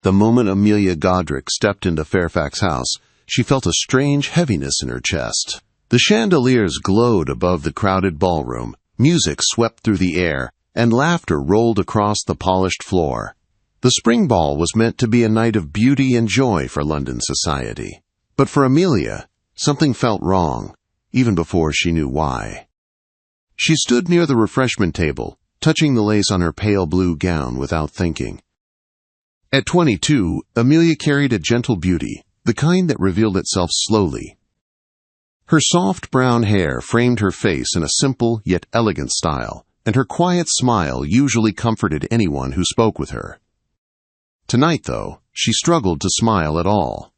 The moment Amelia Godric stepped into Fairfax House, she felt a strange heaviness in her chest. The chandeliers glowed above the crowded ballroom, music swept through the air, and laughter rolled across the polished floor. The spring ball was meant to be a night of beauty and joy for London society. But for Amelia, something felt wrong, even before she knew why. She stood near the refreshment table, touching the lace on her pale blue gown without thinking. At 22, Amelia carried a gentle beauty, the kind that revealed itself slowly. Her soft brown hair framed her face in a simple yet elegant style, and her quiet smile usually comforted anyone who spoke with her. Tonight, though, she struggled to smile at all.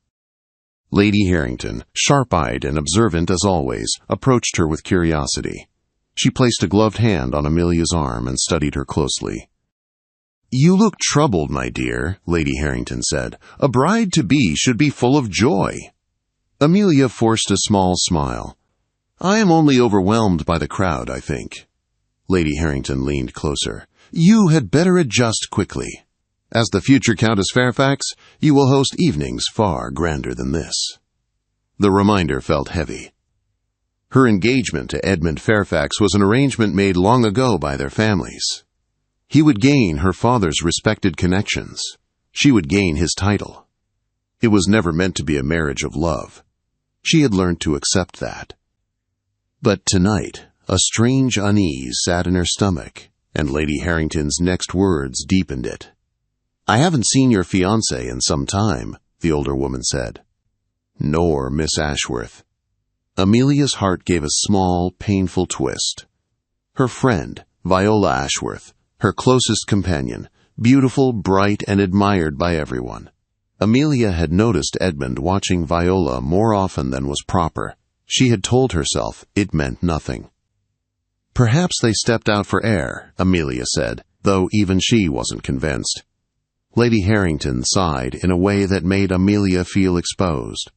Lady Harrington, sharp-eyed and observant as always, approached her with curiosity. She placed a gloved hand on Amelia's arm and studied her closely. "You look troubled, my dear," Lady Harrington said. "A bride-to-be should be full of joy." Amelia forced a small smile. "I am only overwhelmed by the crowd, I think." Lady Harrington leaned closer. "You had better adjust quickly. As the future Countess Fairfax, you will host evenings far grander than this." The reminder felt heavy. Her engagement to Edmund Fairfax was an arrangement made long ago by their families. He would gain her father's respected connections. She would gain his title. It was never meant to be a marriage of love. She had learned to accept that. But tonight, a strange unease sat in her stomach, and Lady Harrington's next words deepened it. "I haven't seen your fiancé in some time," the older woman said. "Nor Miss Ashworth." Amelia's heart gave a small, painful twist. Her friend, Viola Ashworth, her closest companion, beautiful, bright, and admired by everyone. Amelia had noticed Edmund watching Viola more often than was proper. She had told herself it meant nothing. "Perhaps they stepped out for air," Amelia said, though even she wasn't convinced. Lady Harrington sighed in a way that made Amelia feel exposed.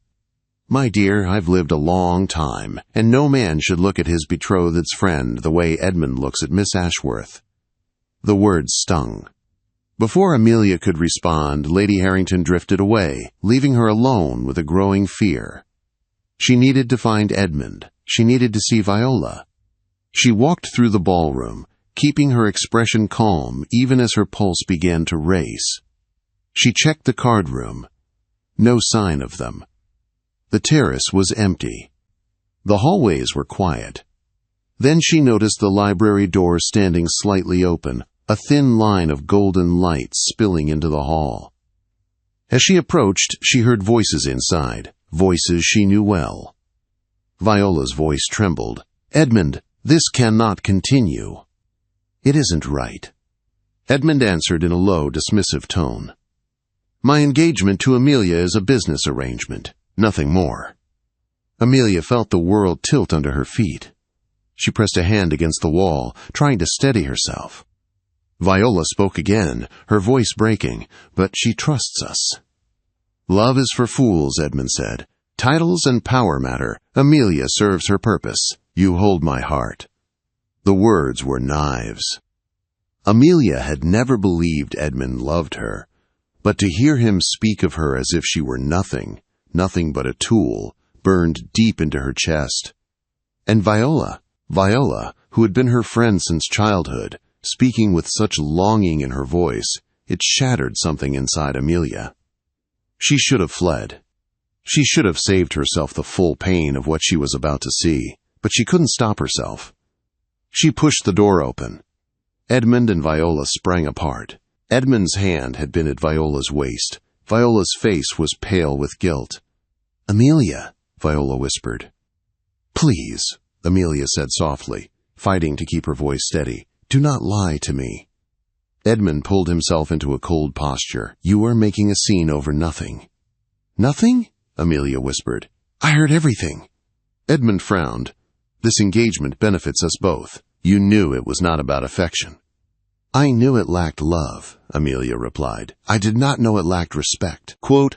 "My dear, I've lived a long time, and no man should look at his betrothed's friend the way Edmund looks at Miss Ashworth." The words stung. Before Amelia could respond, Lady Harrington drifted away, leaving her alone with a growing fear. She needed to find Edmund. She needed to see Viola. She walked through the ballroom, keeping her expression calm even as her pulse began to race. She checked the card room. No sign of them. The terrace was empty. The hallways were quiet. Then she noticed the library door standing slightly open, a thin line of golden light spilling into the hall. As she approached, she heard voices inside, voices she knew well. Viola's voice trembled. "Edmund, this cannot continue." "It isn't right." Edmund answered in a low, dismissive tone. "My engagement to Amelia is a business arrangement, nothing more." Amelia felt the world tilt under her feet. She pressed a hand against the wall, trying to steady herself. Viola spoke again, her voice breaking, "But she trusts us." "Love is for fools," Edmund said. "Titles and power matter. Amelia serves her purpose. You hold my heart." The words were knives. Amelia had never believed Edmund loved her, but to hear him speak of her as if she were nothing, nothing but a tool, burned deep into her chest. And Viola, who had been her friend since childhood, speaking with such longing in her voice, it shattered something inside Amelia. She should have fled. She should have saved herself the full pain of what she was about to see, but she couldn't stop herself. She pushed the door open. Edmund and Viola sprang apart. Edmund's hand had been at Viola's waist. Viola's face was pale with guilt. "Amelia," Viola whispered. "Please," Amelia said softly, fighting to keep her voice steady. "Do not lie to me." Edmund pulled himself into a cold posture. "You are making a scene over nothing." "Nothing?" Amelia whispered. "I heard everything." Edmund frowned. "This engagement benefits us both. You knew it was not about affection." "I knew it lacked love," Amelia replied. "I did not know it lacked respect." Quote,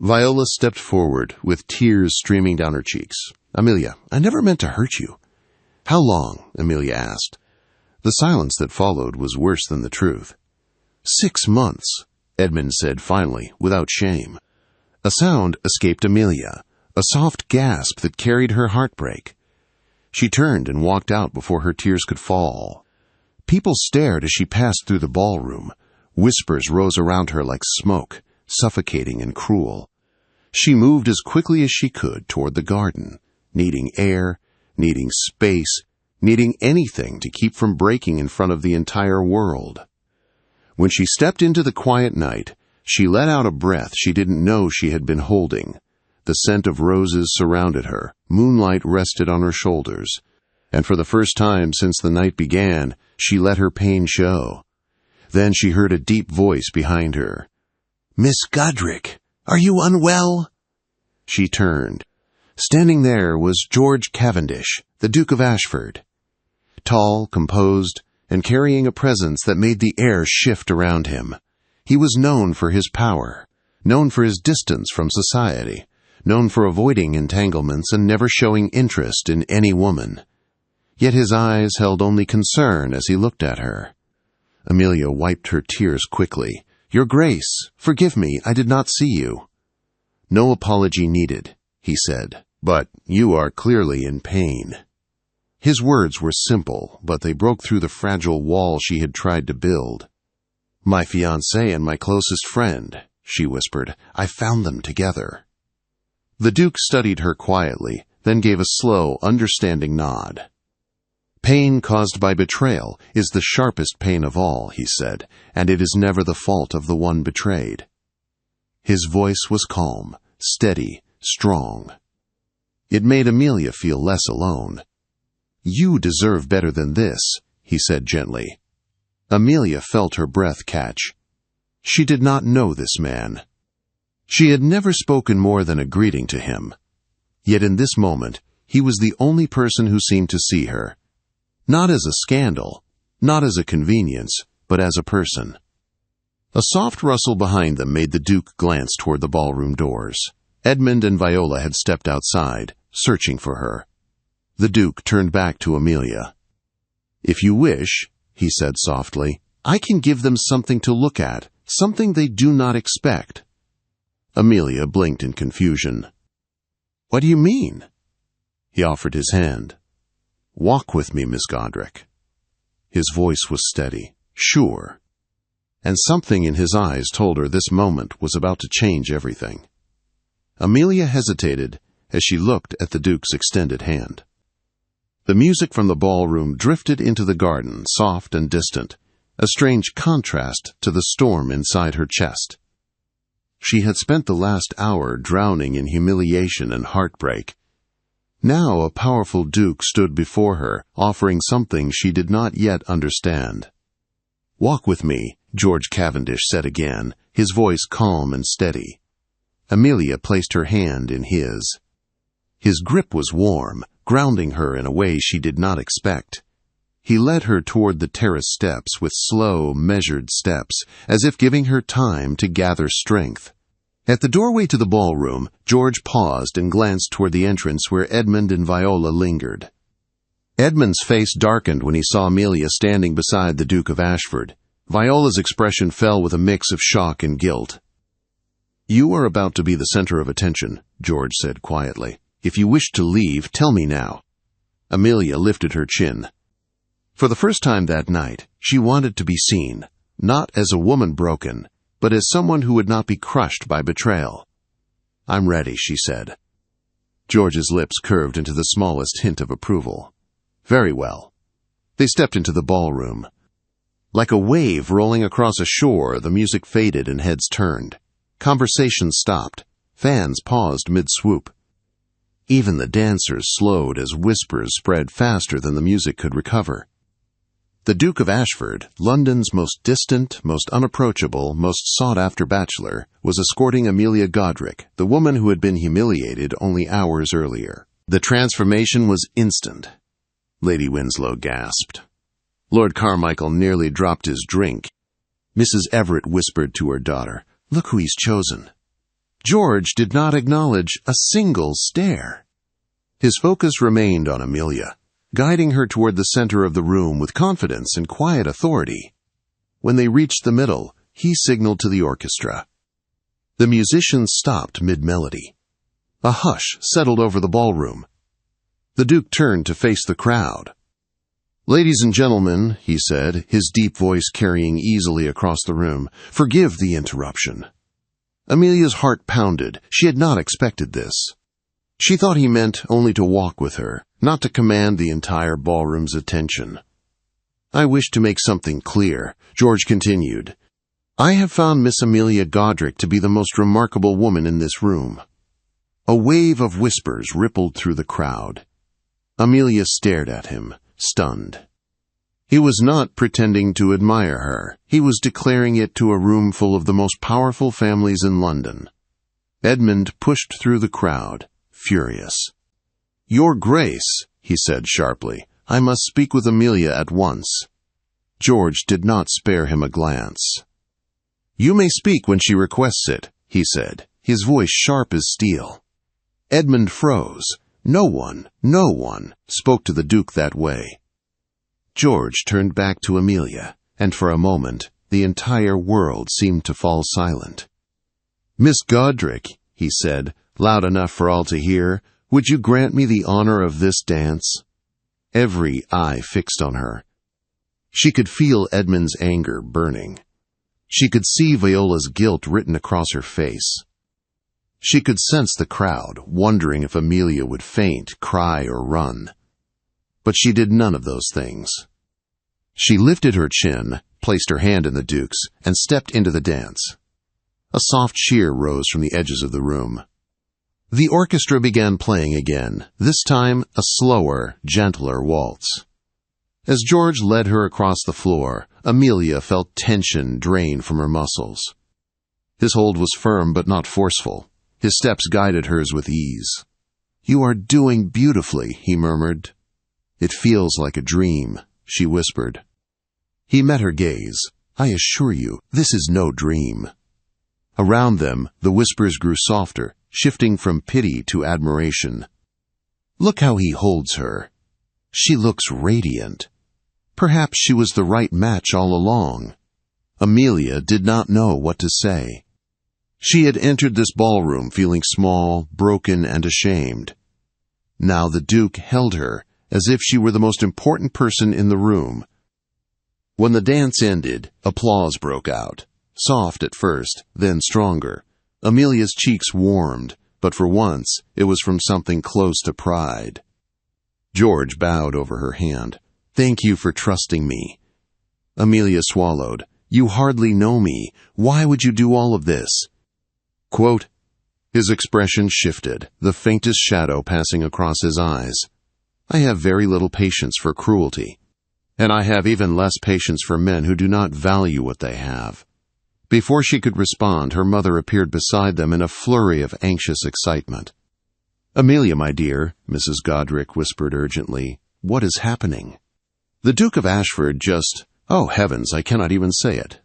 Viola stepped forward, with tears streaming down her cheeks. "Amelia, I never meant to hurt you." "How long?" Amelia asked. The silence that followed was worse than the truth. 6 months. Edmund said finally, without shame. A sound escaped Amelia, a soft gasp that carried her heartbreak. She turned and walked out before her tears could fall. People stared as she passed through the ballroom. Whispers rose around her like smoke, suffocating and cruel. She moved as quickly as she could toward the garden, needing air, needing space, needing anything to keep from breaking in front of the entire world. When she stepped into the quiet night, she let out a breath she didn't know she had been holding. The scent of roses surrounded her, moonlight rested on her shoulders, and for the first time since the night began, she let her pain show. Then she heard a deep voice behind her. "Miss Godric, are you unwell?" She turned. Standing there was George Cavendish, the Duke of Ashford. Tall, composed, and carrying a presence that made the air shift around him. He was known for his power, known for his distance from society, known for avoiding entanglements and never showing interest in any woman. Yet his eyes held only concern as he looked at her. Amelia wiped her tears quickly. "Your Grace, forgive me, I did not see you." "No apology needed," he said, "but you are clearly in pain." His words were simple, but they broke through the fragile wall she had tried to build. "My fiancé and my closest friend," she whispered. "I found them together." The Duke studied her quietly, then gave a slow, understanding nod. "Pain caused by betrayal is the sharpest pain of all," he said, "and it is never the fault of the one betrayed." His voice was calm, steady, strong. It made Amelia feel less alone. "You deserve better than this," he said gently. Amelia felt her breath catch. She did not know this man. She had never spoken more than a greeting to him. Yet in this moment, he was the only person who seemed to see her. Not as a scandal, not as a convenience, but as a person. A soft rustle behind them made the Duke glance toward the ballroom doors. Edmund and Viola had stepped outside, searching for her. The Duke turned back to Amelia. "If you wish," he said softly, "I can give them something to look at, something they do not expect." Amelia blinked in confusion. "What do you mean?" He offered his hand. "Walk with me, Miss Godric." His voice was steady, sure, and something in his eyes told her this moment was about to change everything. Amelia hesitated as she looked at the Duke's extended hand. The music from the ballroom drifted into the garden, soft and distant, a strange contrast to the storm inside her chest. She had spent the last hour drowning in humiliation and heartbreak. Now a powerful Duke stood before her, offering something she did not yet understand. "Walk with me," George Cavendish said again, his voice calm and steady. Amelia placed her hand in his. His grip was warm, grounding her in a way she did not expect. He led her toward the terrace steps with slow, measured steps, as if giving her time to gather strength. At the doorway to the ballroom, George paused and glanced toward the entrance where Edmund and Viola lingered. Edmund's face darkened when he saw Amelia standing beside the Duke of Ashford. Viola's expression fell with a mix of shock and guilt. "You are about to be the center of attention," George said quietly. "If you wish to leave, tell me now." Amelia lifted her chin. For the first time that night, she wanted to be seen, not as a woman broken, but as someone who would not be crushed by betrayal. "I'm ready," she said. George's lips curved into the smallest hint of approval. "Very well." They stepped into the ballroom. Like a wave rolling across a shore, the music faded and heads turned. Conversation stopped. Fans paused mid-swoop. Even the dancers slowed as whispers spread faster than the music could recover. The Duke of Ashford, London's most distant, most unapproachable, most sought-after bachelor, was escorting Amelia Godric, the woman who had been humiliated only hours earlier. The transformation was instant. Lady Winslow gasped. Lord Carmichael nearly dropped his drink. Mrs. Everett whispered to her daughter, "Look who he's chosen." George did not acknowledge a single stare. His focus remained on Amelia, guiding her toward the center of the room with confidence and quiet authority. When they reached the middle, He signaled to the orchestra. The musicians stopped mid-melody. A hush settled over the ballroom. The Duke turned to face the crowd. "Ladies and gentlemen," he said, his deep voice carrying easily across the room, "forgive the interruption." Amelia's heart pounded. She had not expected this. She thought he meant only to walk with her, not to command the entire ballroom's attention. "I wish to make something clear," George continued. "I have found Miss Amelia Godric to be the most remarkable woman in this room." A wave of whispers rippled through the crowd. Amelia stared at him, stunned. He was not pretending to admire her. He was declaring it to a room full of the most powerful families in London. Edmund pushed through the crowd, furious. "Your Grace," he said sharply, "I must speak with Amelia at once." George did not spare him a glance. "You may speak when she requests it," he said, his voice sharp as steel. Edmund froze. No one spoke to the Duke that way. George turned back to Amelia, and for a moment the entire world seemed to fall silent. "Miss Godric," he said, loud enough for all to hear, "would you grant me the honor of this dance?" Every eye fixed on her. She could feel Edmund's anger burning. She could see Viola's guilt written across her face. She could sense the crowd, wondering if Amelia would faint, cry, or run. But she did none of those things. She lifted her chin, placed her hand in the Duke's, and stepped into the dance. A soft cheer rose from the edges of the room. The orchestra began playing again, this time a slower, gentler waltz. As George led her across the floor, Amelia felt tension drain from her muscles. His hold was firm but not forceful. His steps guided hers with ease. "You are doing beautifully," he murmured. "It feels like a dream," she whispered. He met her gaze. "I assure you, this is no dream." Around them, the whispers grew softer, shifting from pity to admiration. "Look how he holds her. She looks radiant. Perhaps she was the right match all along." Amelia did not know what to say. She had entered this ballroom feeling small, broken, and ashamed. Now the Duke held her as if she were the most important person in the room. When the dance ended, applause broke out, soft at first, then stronger. Amelia's cheeks warmed, but for once it was from something close to pride. George bowed over her hand. "Thank you for trusting me." Amelia swallowed. "You hardly know me. Why would you do all of this?" Quote, his expression shifted, the faintest shadow passing across his eyes. "I have very little patience for cruelty, and I have even less patience for men who do not value what they have." Before she could respond, her mother appeared beside them in a flurry of anxious excitement. "Amelia, my dear," Mrs. Godric whispered urgently, "what is happening?" The Duke of Ashford just, "Oh, heavens, I cannot even say it."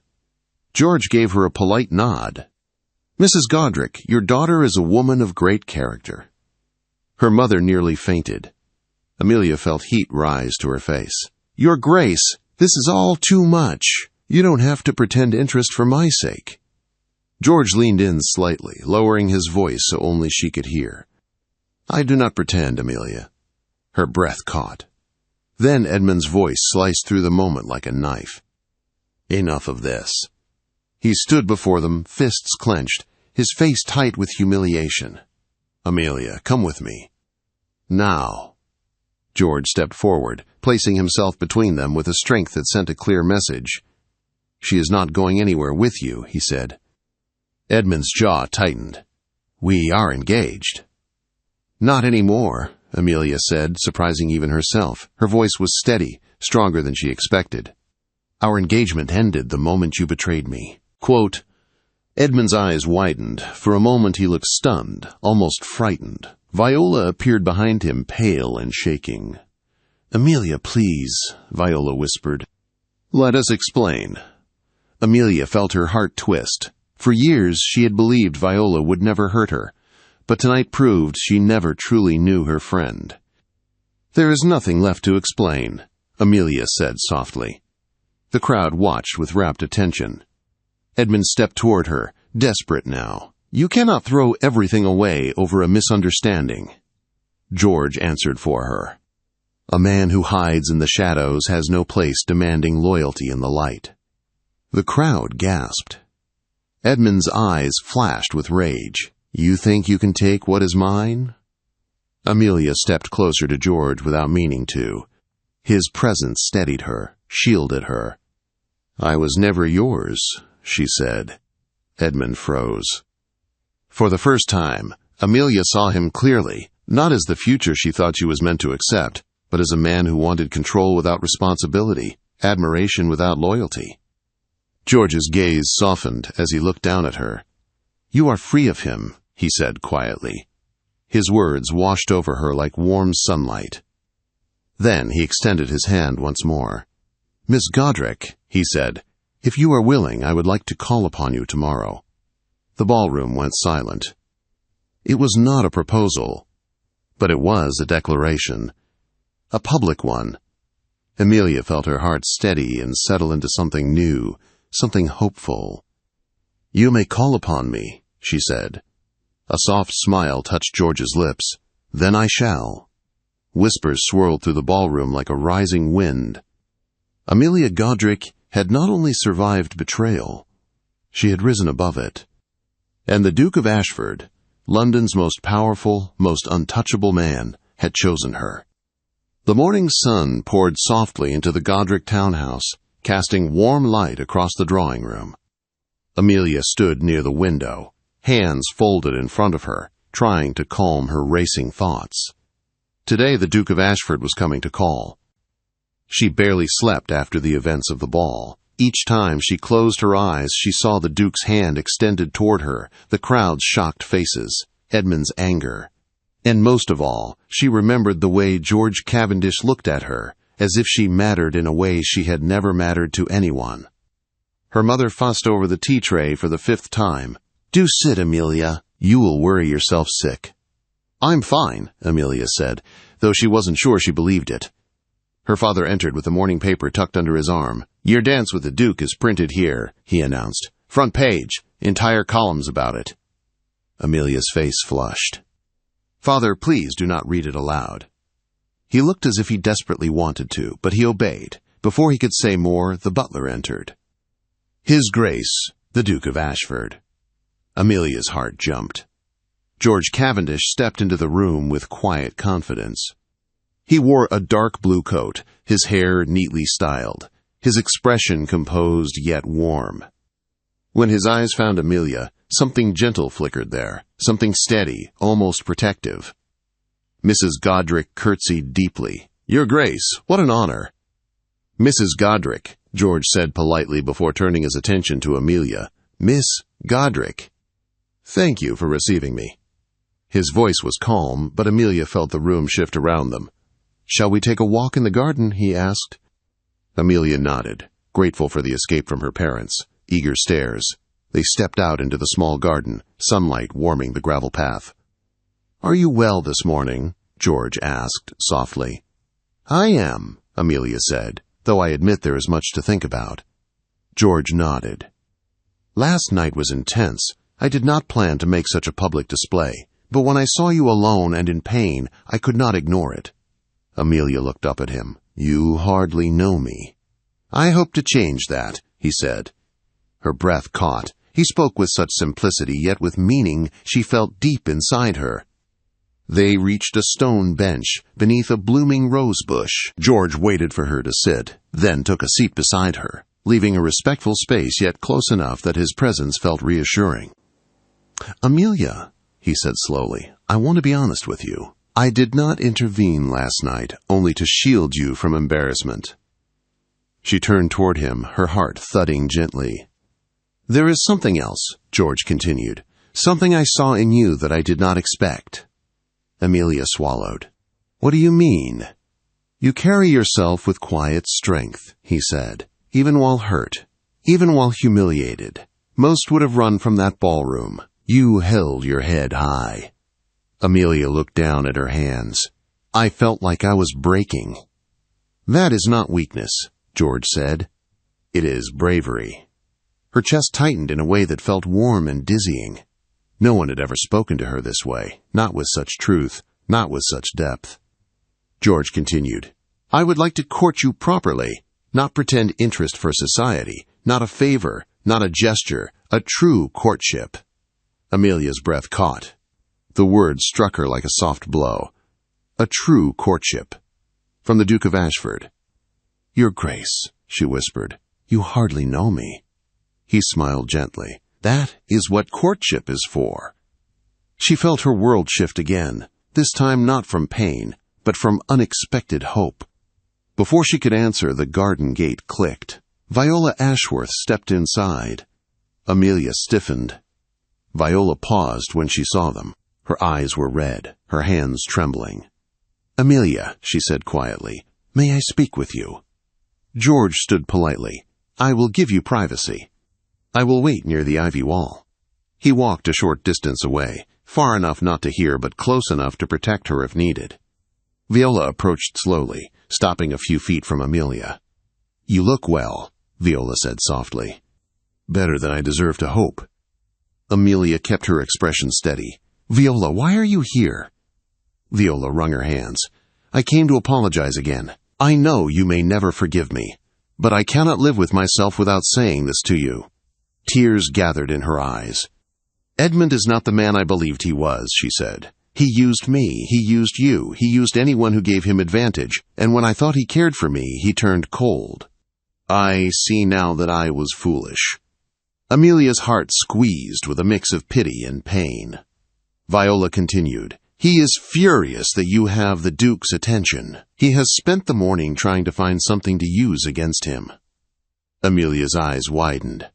George gave her a polite nod. "Mrs. Godric, your daughter is a woman of great character." Her mother nearly fainted. Amelia felt heat rise to her face. "Your Grace, this is all too much. You don't have to pretend interest for my sake." George leaned in slightly, lowering his voice so only she could hear. "I do not pretend, Amelia." Her breath caught. Then Edmund's voice sliced through the moment like a knife. "Enough of this." He stood before them, fists clenched, his face tight with humiliation. "Amelia, come with me." "Now." George stepped forward, placing himself between them with a strength that sent a clear message. "She is not going anywhere with you," he said. Edmund's jaw tightened. "We are engaged." "Not anymore," Amelia said, surprising even herself. Her voice was steady, stronger than she expected. "Our engagement ended the moment you betrayed me." Quote, Edmund's eyes widened. For a moment he looked stunned, almost frightened. Viola appeared behind him, pale and shaking. "Amelia, please," Viola whispered. "Let us explain." Amelia felt her heart twist. For years she had believed Viola would never hurt her, but tonight proved she never truly knew her friend. "There is nothing left to explain," Amelia said softly. The crowd watched with rapt attention. Edmund stepped toward her, desperate now. "You cannot throw everything away over a misunderstanding." George answered for her. "A man who hides in the shadows has no place demanding loyalty in the light." The crowd gasped. Edmund's eyes flashed with rage. "You think you can take what is mine?" Amelia stepped closer to George without meaning to. His presence steadied her, shielded her. "I was never yours," she said. Edmund froze. For the first time, Amelia saw him clearly, not as the future she thought she was meant to accept, but as a man who wanted control without responsibility, admiration without loyalty. George's gaze softened as he looked down at her. "You are free of him," he said quietly. His words washed over her like warm sunlight. Then he extended his hand once more. "Miss Godric," he said, "if you are willing, I would like to call upon you tomorrow." The ballroom went silent. It was not a proposal, but it was a declaration. A public one. Amelia felt her heart steady and settle into something new, something hopeful. "You may call upon me," she said. A soft smile touched George's lips. "Then I shall." Whispers swirled through the ballroom like a rising wind. Amelia Godric had not only survived betrayal, she had risen above it. And the Duke of Ashford, London's most powerful, most untouchable man, had chosen her. The morning sun poured softly into the Godric townhouse, casting warm light across the drawing room. Amelia stood near the window, hands folded in front of her, trying to calm her racing thoughts. Today the Duke of Ashford was coming to call. She barely slept after the events of the ball. Each time she closed her eyes, she saw the Duke's hand extended toward her, the crowd's shocked faces, Edmund's anger. And most of all, she remembered the way George Cavendish looked at her, as if she mattered in a way she had never mattered to anyone. Her mother fussed over the tea tray for the 5th time. "Do sit, Amelia. You will worry yourself sick." "I'm fine," Amelia said, though she wasn't sure she believed it. Her father entered with the morning paper tucked under his arm. "Your dance with the Duke is printed here," he announced. "Front page, entire columns about it." Amelia's face flushed. "Father, please do not read it aloud." He looked as if he desperately wanted to, but he obeyed. Before he could say more, the butler entered. "His Grace, the Duke of Ashford." Amelia's heart jumped. George Cavendish stepped into the room with quiet confidence. He wore a dark blue coat, his hair neatly styled, his expression composed yet warm. When his eyes found Amelia, something gentle flickered there, something steady, almost protective. Mrs. Godric curtsied deeply. "Your Grace, what an honor." "Mrs. Godric," George said politely before turning his attention to Amelia. "Miss Godric. Thank you for receiving me." His voice was calm, but Amelia felt the room shift around them. "Shall we take a walk in the garden?" he asked. Amelia nodded, grateful for the escape from her parents. Eager stares. They stepped out into the small garden, sunlight warming the gravel path. "Are you well this morning?" George asked, softly. "I am," Amelia said, "though I admit there is much to think about." George nodded. "Last night was intense. I did not plan to make such a public display, but when I saw you alone and in pain, I could not ignore it." Amelia looked up at him. "You hardly know me." "I hope to change that," he said. Her breath caught. He spoke with such simplicity, yet with meaning she felt deep inside her. They reached a stone bench beneath a blooming rose bush. George waited for her to sit, then took a seat beside her, leaving a respectful space yet close enough that his presence felt reassuring. "Amelia," he said slowly, "I want to be honest with you. I did not intervene last night only to shield you from embarrassment." She turned toward him, her heart thudding gently. "There is something else," George continued, "something I saw in you that I did not expect." Amelia swallowed. "What do you mean?" "You carry yourself with quiet strength," he said, "even while hurt, even while humiliated. Most would have run from that ballroom. You held your head high." Amelia looked down at her hands. "I felt like I was breaking." "That is not weakness," George said. "It is bravery." Her chest tightened in a way that felt warm and dizzying. No one had ever spoken to her this way, not with such truth, not with such depth. George continued, "I would like to court you properly, not pretend interest for society, not a favor, not a gesture, a true courtship." Amelia's breath caught. The word struck her like a soft blow. A true courtship. From the Duke of Ashford. "Your Grace," she whispered, "you hardly know me." He smiled gently. "That is what courtship is for." She felt her world shift again, this time not from pain, but from unexpected hope. Before she could answer, the garden gate clicked. Viola Ashworth stepped inside. Amelia stiffened. Viola paused when she saw them. Her eyes were red, her hands trembling. "Amelia," she said quietly, "may I speak with you?" George stood politely. "I will give you privacy. I will wait near the ivy wall." He walked a short distance away, far enough not to hear but close enough to protect her if needed. Viola approached slowly, stopping a few feet from Amelia. "You look well," Viola said softly. "Better than I deserve to hope." Amelia kept her expression steady. "Viola, why are you here?" Viola wrung her hands. "I came to apologize again. I know you may never forgive me, but I cannot live with myself without saying this to you." Tears gathered in her eyes. "Edmund is not the man I believed he was," she said. "He used me, he used you, he used anyone who gave him advantage, and when I thought he cared for me, he turned cold. I see now that I was foolish." Amelia's heart squeezed with a mix of pity and pain. Viola continued, "He is furious that you have the Duke's attention. He has spent the morning trying to find something to use against him." Amelia's eyes widened.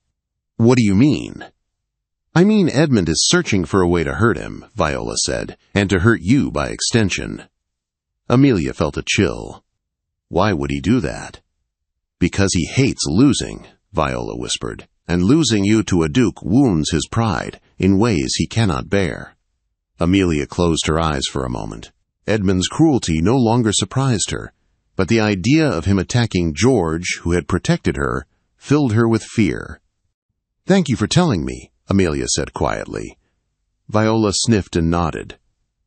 "What do you mean?" "I mean Edmund is searching for a way to hurt him," Viola said, "and to hurt you by extension." Amelia felt a chill. "Why would he do that?" "Because he hates losing," Viola whispered, "and losing you to a duke wounds his pride in ways he cannot bear." Amelia closed her eyes for a moment. Edmund's cruelty no longer surprised her, but the idea of him attacking George, who had protected her, filled her with fear. "Thank you for telling me," Amelia said quietly. Viola sniffed and nodded.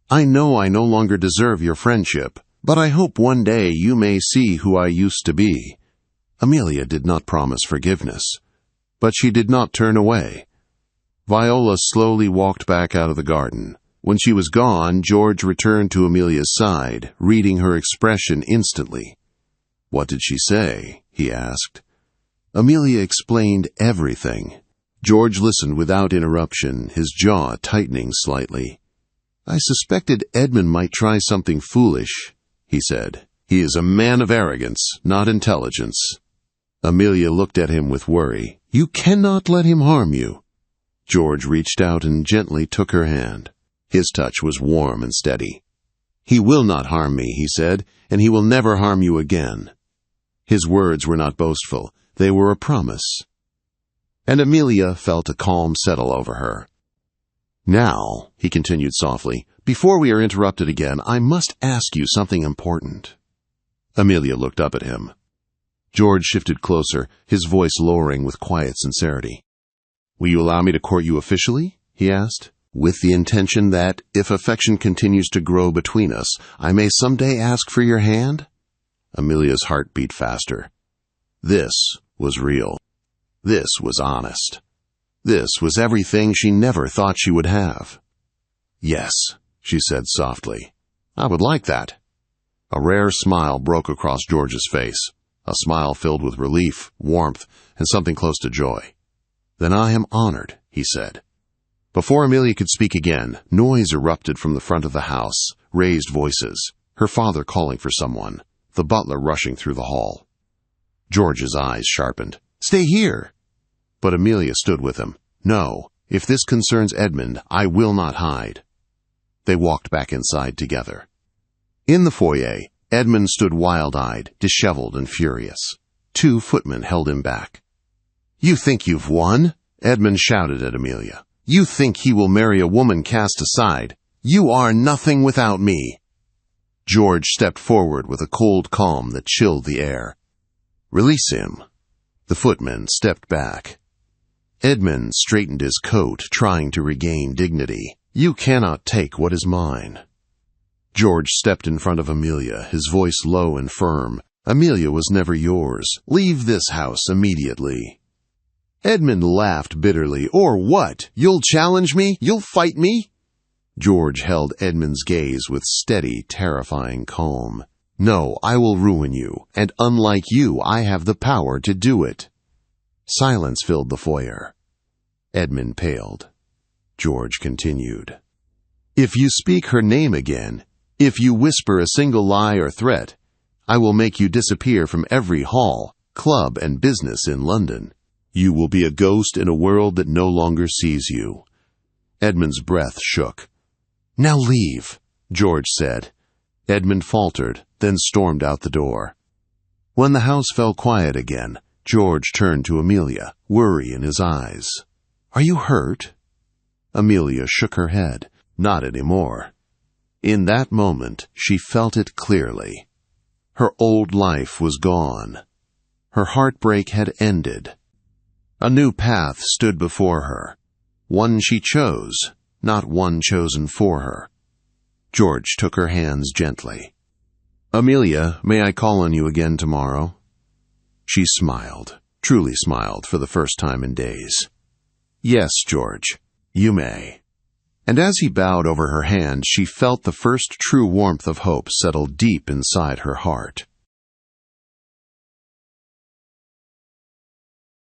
"I know I no longer deserve your friendship, but I hope one day you may see who I used to be." Amelia did not promise forgiveness, but she did not turn away. Viola slowly walked back out of the garden. When she was gone, George returned to Amelia's side, reading her expression instantly. "What did she say?" he asked. Amelia explained everything. George listened without interruption, his jaw tightening slightly. "I suspected Edmund might try something foolish," he said. "He is a man of arrogance, not intelligence." Amelia looked at him with worry. "You cannot let him harm you." George reached out and gently took her hand. His touch was warm and steady. "He will not harm me," he said, "and he will never harm you again." His words were not boastful. They were a promise. And Amelia felt a calm settle over her. "Now," he continued softly, "before we are interrupted again, I must ask you something important." Amelia looked up at him. George shifted closer, his voice lowering with quiet sincerity. "Will you allow me to court you officially?" he asked, "with the intention that, if affection continues to grow between us, I may someday ask for your hand?" Amelia's heart beat faster. This was real. This was honest. This was everything she never thought she would have. "Yes," she said softly. "I would like that." A rare smile broke across George's face, a smile filled with relief, warmth, and something close to joy. "Then I am honored," he said. Before Amelia could speak again, noise erupted from the front of the house, raised voices, her father calling for someone, the butler rushing through the hall. George's eyes sharpened. "Stay here!" But Amelia stood with him. "No, if this concerns Edmund, I will not hide." They walked back inside together. In the foyer, Edmund stood wild-eyed, disheveled and furious. Two footmen held him back. "You think you've won?" Edmund shouted at Amelia. "You think he will marry a woman cast aside? You are nothing without me." George stepped forward with a cold calm that chilled the air. "Release him." The footmen stepped back. Edmund straightened his coat, trying to regain dignity. "You cannot take what is mine." George stepped in front of Amelia, his voice low and firm. "Amelia was never yours. Leave this house immediately." Edmund laughed bitterly. "Or what? You'll challenge me? You'll fight me?" George held Edmund's gaze with steady, terrifying calm. "No, I will ruin you, and unlike you, I have the power to do it." Silence filled the foyer. Edmund paled. George continued. "If you speak her name again, if you whisper a single lie or threat, I will make you disappear from every hall, club, and business in London. You will be a ghost in a world that no longer sees you." Edmund's breath shook. "Now leave," George said. Edmund faltered, then stormed out the door. When the house fell quiet again, George turned to Amelia, worry in his eyes. "Are you hurt?" Amelia shook her head. Not anymore. In that moment, she felt it clearly. Her old life was gone. Her heartbreak had ended. A new path stood before her. One she chose, not one chosen for her. George took her hands gently. "Amelia, may I call on you again tomorrow?" She smiled, truly smiled for the first time in days. "Yes, George, you may." And as he bowed over her hand, she felt the first true warmth of hope settle deep inside her heart.